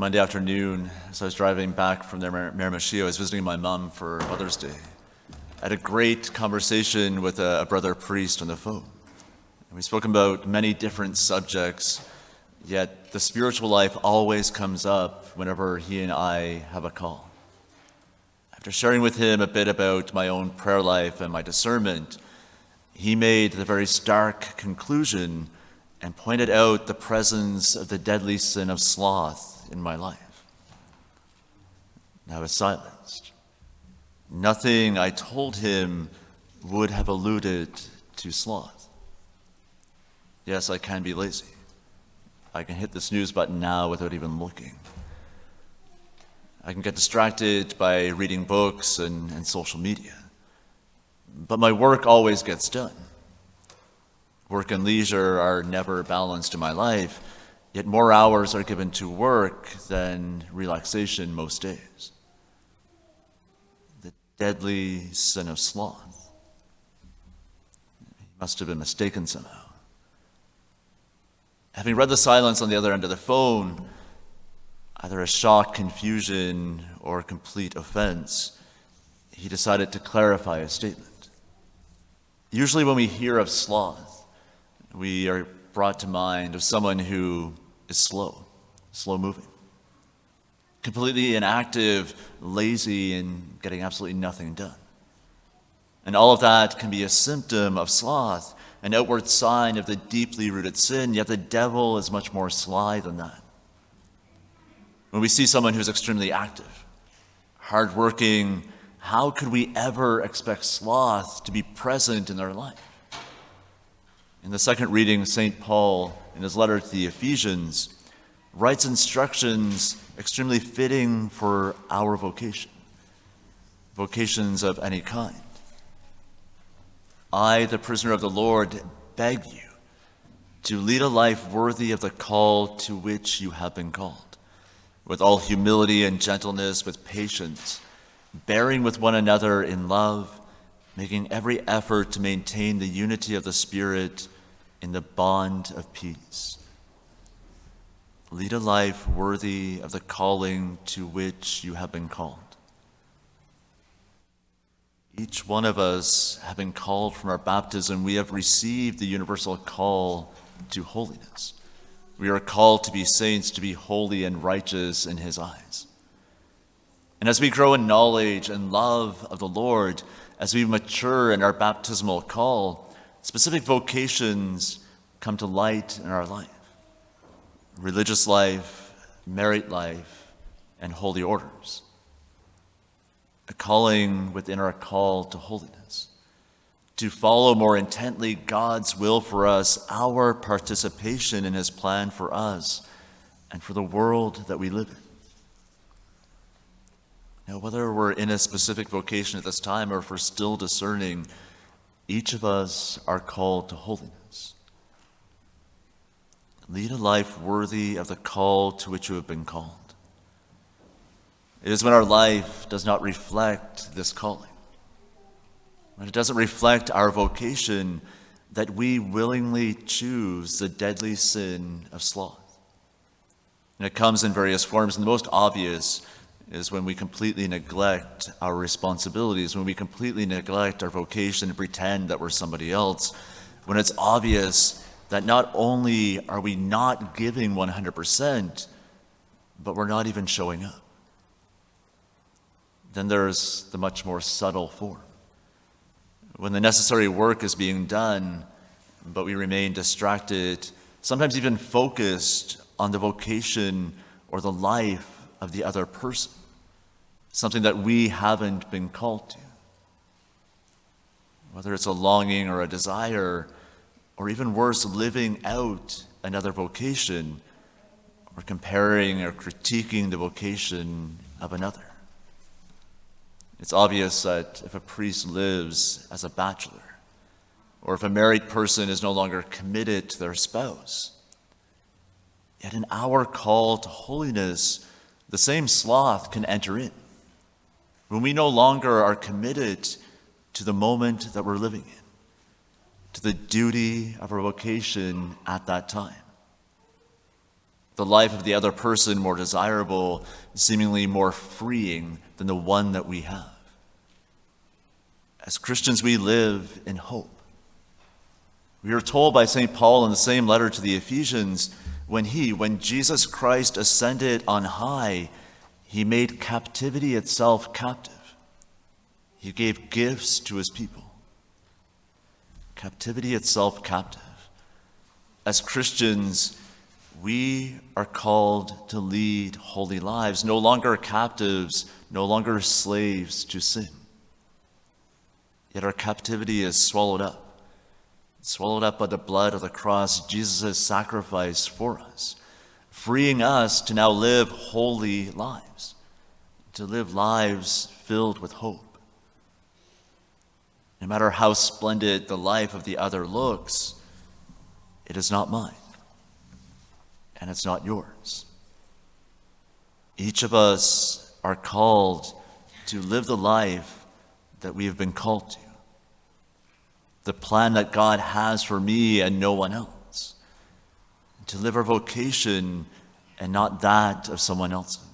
Monday afternoon, as I was driving back from Miramichi, I was visiting my mom for Mother's Day. I had a great conversation with a brother priest on the phone. And we spoke about many different subjects, yet the spiritual life always comes up whenever he and I have a call. After sharing with him a bit about my own prayer life and my discernment, he made the very stark conclusion and pointed out the presence of the deadly sin of sloth in my life. And I was silenced. Nothing I told him would have alluded to sloth. Yes, I can be lazy. I can hit the snooze button now without even looking. I can get distracted by reading books and social media. But my work always gets done. Work and leisure are never balanced in my life, yet more hours are given to work than relaxation most days. The deadly sin of sloth. He must have been mistaken somehow. Having read the silence on the other end of the phone, either a shock, confusion, or complete offense, he decided to clarify his statement. Usually when we hear of sloth, we are brought to mind of someone who is slow moving, completely inactive, lazy, and getting absolutely nothing done. And all of that can be a symptom of sloth, an outward sign of the deeply rooted sin, yet the devil is much more sly than that. When we see someone who's extremely active, hardworking, how could we ever expect sloth to be present in their life? In the second reading, St. Paul, in his letter to the Ephesians, writes instructions extremely fitting for our vocation, vocations of any kind. I, the prisoner of the Lord, beg you to lead a life worthy of the call to which you have been called, with all humility and gentleness, with patience, bearing with one another in love, making every effort to maintain the unity of the Spirit in the bond of peace. Lead a life worthy of the calling to which you have been called. Each one of us, having called from our baptism, we have received the universal call to holiness. We are called to be saints, to be holy and righteous in his eyes. And as we grow in knowledge and love of the Lord, as we mature in our baptismal call, specific vocations come to light in our life. Religious life, married life, and holy orders. A calling within our call to holiness, to follow more intently God's will for us, our participation in his plan for us and for the world that we live in. Now, whether we're in a specific vocation at this time or if we're still discerning, each of us are called to holiness. Lead a life worthy of the call to which you have been called. It is when our life does not reflect this calling, when it doesn't reflect our vocation, that we willingly choose the deadly sin of sloth. And it comes in various forms, and the most obvious is when we completely neglect our responsibilities, when we completely neglect our vocation and pretend that we're somebody else, when it's obvious that not only are we not giving 100%, but we're not even showing up. Then there's the much more subtle form, when the necessary work is being done, but we remain distracted, sometimes even focused on the vocation or the life of the other person, something that we haven't been called to. Whether it's a longing or a desire, or even worse, living out another vocation, or comparing or critiquing the vocation of another. It's obvious that if a priest lives as a bachelor, or if a married person is no longer committed to their spouse, yet in our call to holiness, the same sloth can enter in. When we no longer are committed to the moment that we're living in, to the duty of our vocation at that time. the life of the other person more desirable, seemingly more freeing than the one that we have. As Christians, we live in hope. We are told by St. Paul in the same letter to the Ephesians, when Jesus Christ ascended on high, he made captivity itself captive. He gave gifts to his people. Captivity itself captive. As Christians, we are called to lead holy lives, no longer captives, no longer slaves to sin. Yet our captivity is swallowed up by the blood of the cross, Jesus' sacrifice for us, freeing us to now live holy lives, to live lives filled with hope. No matter how splendid the life of the other looks, it is not mine, and it's not yours. Each of us are called to live the life that we have been called to, the plan that God has for me and no one else, to live our vocation and not that of someone else's.